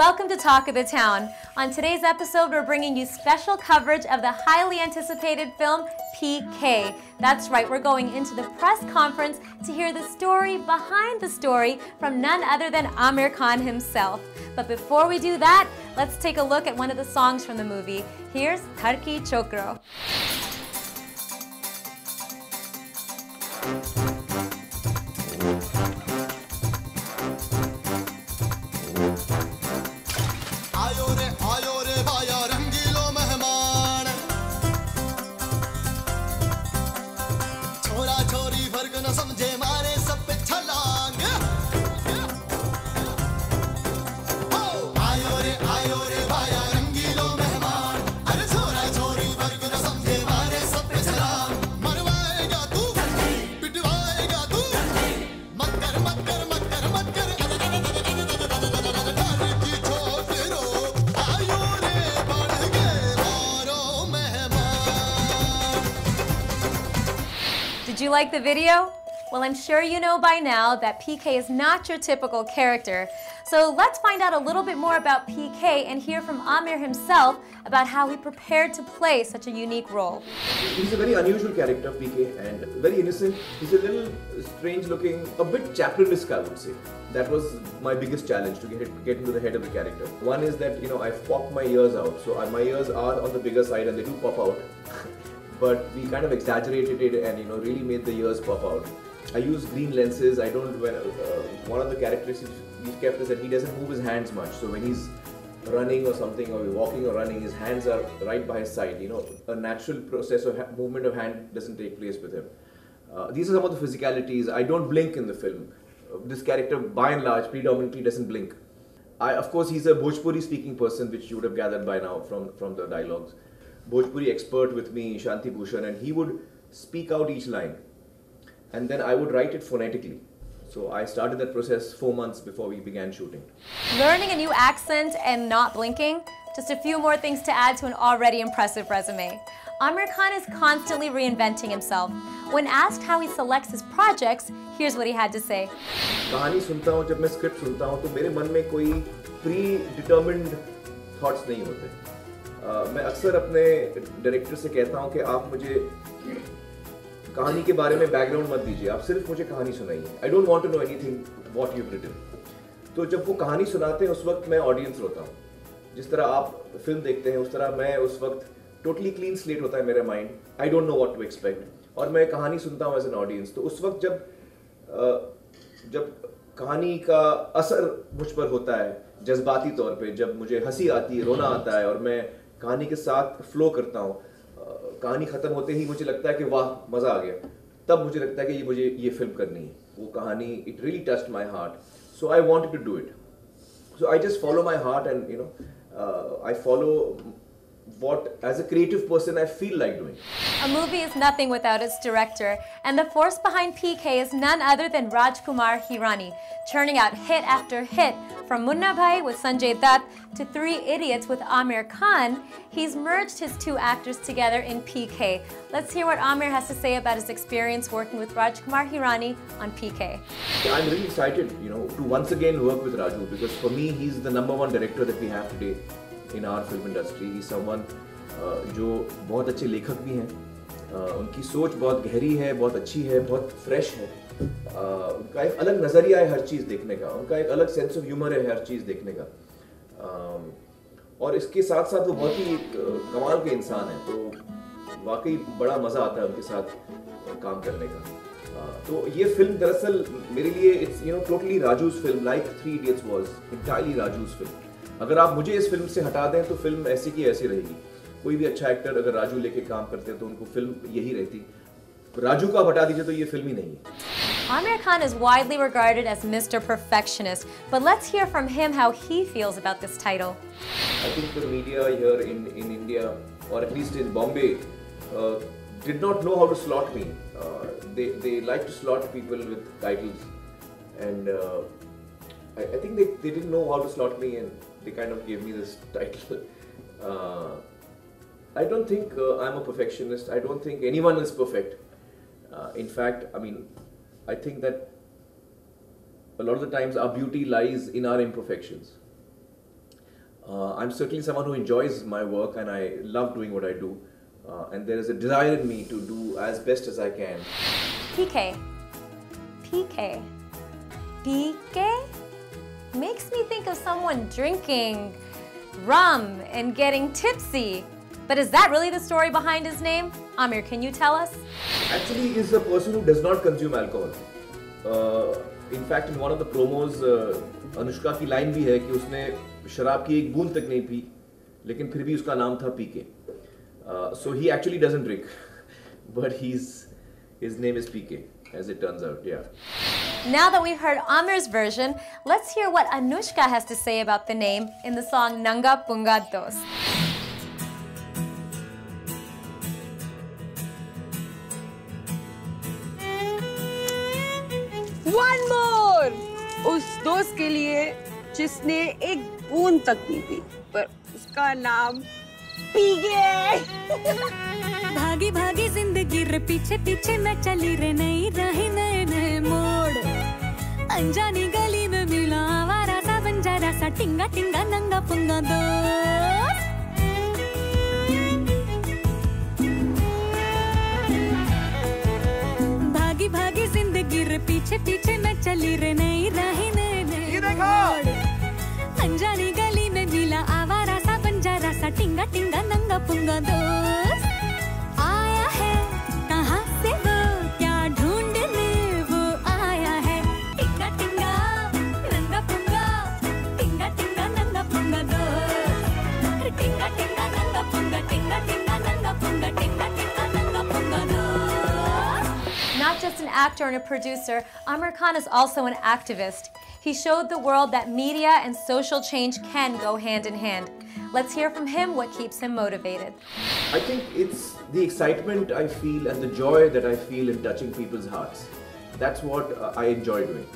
Welcome to Talk of the Town. On today's episode, we're bringing you special coverage of the highly anticipated film PK. That's right, we're going into the press conference to hear the story behind the story from none other than Aamir Khan himself. But before we do that, let's take a look at one of the songs from the movie. Here's Tarki Chokro. Did you like the video? Well, I'm sure you know by now that PK is not your typical character. So let's find out a little bit more about PK and hear from Aamir himself about how he prepared to play such a unique role. He's a very unusual character, PK, and very innocent. He's a little strange looking, a bit Chaplin-esque, I would say. That was my biggest challenge, to get into the head of the character. One is that, I've popped my ears out. So my ears are on the bigger side and they do pop out. But we kind of exaggerated it and really made the ears pop out. I use green lenses. I don't. One of the characteristics we kept is that he doesn't move his hands much. So when he's running or something, or walking or running, his hands are right by his side. A natural process of movement of hand doesn't take place with him. These are some of the physicalities. I don't blink in the film. This character, by and large, predominantly doesn't blink. Of course, he's a Bhojpuri speaking person, which you would have gathered by now from the dialogues. Bhojpuri expert with me, Shanti Bhushan, and he would speak out each line. And then I would write it phonetically. So I started that process 4 months before we began shooting. Learning a new accent and not blinking, just a few more things to add to an already impressive resume. Aamir Khan is constantly reinventing himself. When asked how he selects his projects, here's what he had to say. कहानी सुनता हूँ, जब मैं script सुनता हूँ, तो मेरे मन में कोई प्री-डिटर्मिन्ड थॉट्स नहीं होते. मैं अक्सर अपने डायरेक्टर से कहता हूँ कि आप मुझे कहानी के बारे में बैकग्राउंड मत दीजिए, आप सिर्फ मुझे कहानी सुनाइए. I don't want to know anything what you have written. तो जब वो कहानी सुनाते हैं उस वक्त मैं ऑडियंस होता हूँ. जिस तरह आप फिल्म देखते हैं उस तरह मैं उस वक्त टोटली क्लीन स्लेट होता है मेरा mind. I don't know what to expect, और मैं कहानी सुनता हूँ एज एन ऑडियंस. तो उस वक्त जब कहानी का असर मुझ पर होता है जज्बाती तौर पे, जब मुझे हंसी आती है, रोना आता है और मैं कहानी के साथ फ्लो करता हूँ, कहानी ख़त्म होते ही मुझे लगता है कि वाह मज़ा आ गया, तब मुझे लगता है कि मुझे ये फिल्म करनी है. वो कहानी it really touched my heart, so I wanted to do it. So I just follow my heart and I follow what, as a creative person, I feel like doing. A movie is nothing without its director, and the force behind PK is none other than Rajkumar Hirani, churning out hit after hit. From Munna Bhai with Sanjay Dutt to Three Idiots with Aamir Khan, he's merged his two actors together in PK. Let's hear what Aamir has to say about his experience working with Rajkumar Hirani on PK. I'm really excited, to once again work with Raju, because for me, he's the #1 director that we have today in our film industry. He's someone जो बहुत अच्छे लेखक भी हैं. उनकी सोच बहुत गहरी है, बहुत अच्छी है, बहुत फ्रेश है. उनका एक अलग नज़रिया है हर चीज़ देखने का. उनका एक अलग सेंस ऑफ ह्यूमर है हर चीज़ देखने का. और इसके साथ साथ वो बहुत ही कमाल के इंसान हैं. तो वाकई बड़ा मज़ा आता है उनके साथ काम करने का. तो ये फिल्म दरअसल मेरे लिए it's totally Raju's film, like three idiots was entirely Raju's film. अगर आप मुझे इस फिल्म से हटा दें तो फिल्म ऐसी की ऐसी रहेगी. कोई भी अच्छा एक्टर अगर राजू लेके काम करते हैं तो उनको फिल्म यही रहती. राजू को आप हटा दीजिए तो ये फिल्म ही नहीं है. Aamir Khan is widely regarded as Mr. Perfectionist, but let's hear from him how he feels about this title. I think the media here in India, or at least in Bombay, did not know how to slot me. They like to slot people with titles, and I think they didn't know how to slot me, and they kind of gave me this title. I don't think I'm a perfectionist. I don't think anyone is perfect. In fact, I think that a lot of the times our beauty lies in our imperfections. I'm certainly someone who enjoys my work and I love doing what I do. And there is a desire in me to do as best as I can. PK. PK. PK? Makes me think of someone drinking rum and getting tipsy. But is that really the story behind his name? Amir, can you tell us? Actually, he is a person who does not consume alcohol. In fact, in one of the promos, Anushka की line भी है कि उसने शराब की एक बूंद तक नहीं पी, लेकिन फिर भी उसका नाम था PK. So he actually doesn't drink, but his name is PK, as it turns out. Yeah. Now that we've heard Amir's version, let's hear what Anushka has to say about the name in the song Nanga Punga Dos. One more! उस दोस्त के लिए जिसने एक बूंद तक नहीं P, पर उसका नाम PK। भागी भागी जिंदगी रे पीछे पीछे मैं चली रे नई राही नए नए मोड़, अनजानी गली में मिला आवारा सा बंजारा सा टिंगा टिंगा नंगा पुंगा दोस्त। भागी भागी जिंदगी रे पीछे पीछे मैं चली रे नई राही नए नए मोड़, अनजानी गली में मिला आवारा सा बंजारा सा टिंगा टिंगा नंगा पुंगा दोस्त। आया है कहाँ से वो क्या ढूंढने वो आया है, टिंगा टिंगा नंगा पुंगा, टिंगा टिंगा नंगा पुंगा दोस्त, टिंगा टिंगा नंगा पुंगा, टिंगा टिंगा नंगा पुंगा, टिंगा टिंगा नंगा पुंगा दोस्त। Not just an actor and a producer, Amir Khan is also an activist. He showed the world that media and social change can go hand in hand. Let's hear from him what keeps him motivated. I think it's the excitement I feel and the joy that I feel in touching people's hearts. That's what I enjoy doing.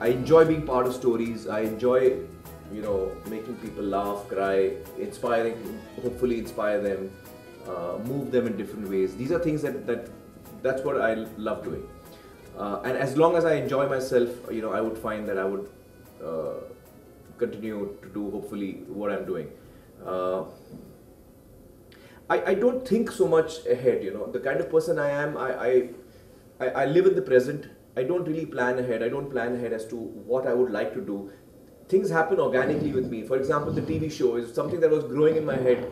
I enjoy being part of stories. I enjoy, making people laugh, cry, inspiring, hopefully inspire them, move them in different ways. These are things that's what I love doing. And as long as I enjoy myself, I would find that I would continue to do hopefully what I'm doing. I don't think so much ahead, the kind of person I am, I live in the present. I don't really plan ahead. I don't plan ahead as to what I would like to do. Things happen organically with me. For example, the TV show is something that was growing in my head,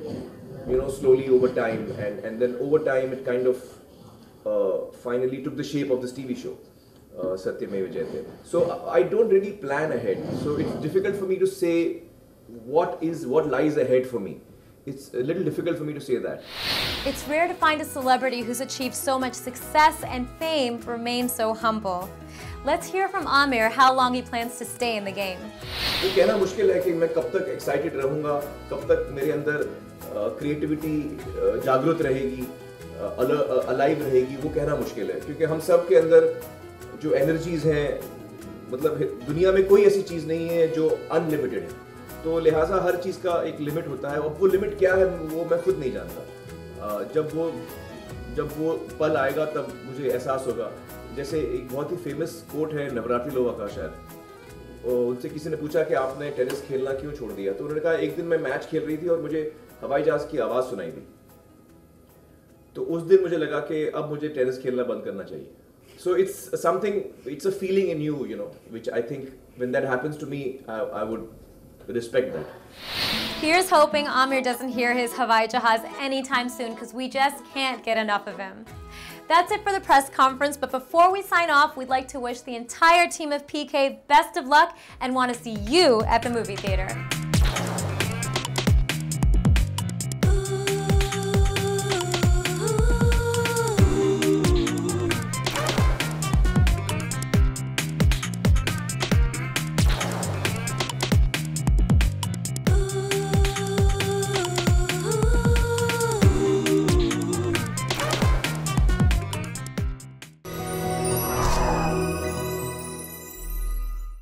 slowly over time, and then over time it kind of finally took the shape of this TV show, Satyameva Jayate. So I don't really plan ahead. So it's difficult for me to say what lies ahead for me. It's a little difficult for me to say that. It's rare to find a celebrity who's achieved so much success and fame remain so humble. Let's hear from Amir how long he plans to stay in the game. ये कहना मुश्किल है कि मैं कब तक excited रहूँगा, कब तक मेरे अंदर creativity जागृत रहेगी, alive रहेगी, वो कहना मुश्किल है, क्योंकि हम सब के अंदर जो energies हैं, मतलब दुनिया में कोई ऐसी चीज़ नहीं है जो unlimited है, तो लिहाजा हर चीज़ का एक लिमिट होता है, और वो लिमिट क्या है वो मैं खुद नहीं जानता। जब वो पल आएगा तब मुझे एहसास होगा। जैसे एक बहुत ही फेमस कोट है नवरात्रि लोवा का, शायद उनसे किसी ने पूछा कि आपने टेनिस खेलना क्यों छोड़ दिया, तो उन्होंने कहा एक दिन मैं मैच खेल रही थी और मुझे हवाई जहाज की आवाज़ सुनाई दी, तो उस दिन मुझे लगा कि अब मुझे टेनिस खेलना बंद करना चाहिए। So it's a feeling in you, which I think when that happens to me, I would respect that. Here's hoping Amir doesn't hear his Hawaii Jahaz anytime soon, because we just can't get enough of him. That's it for the press conference, but before we sign off, we'd like to wish the entire team of PK best of luck and want to see you at the movie theater.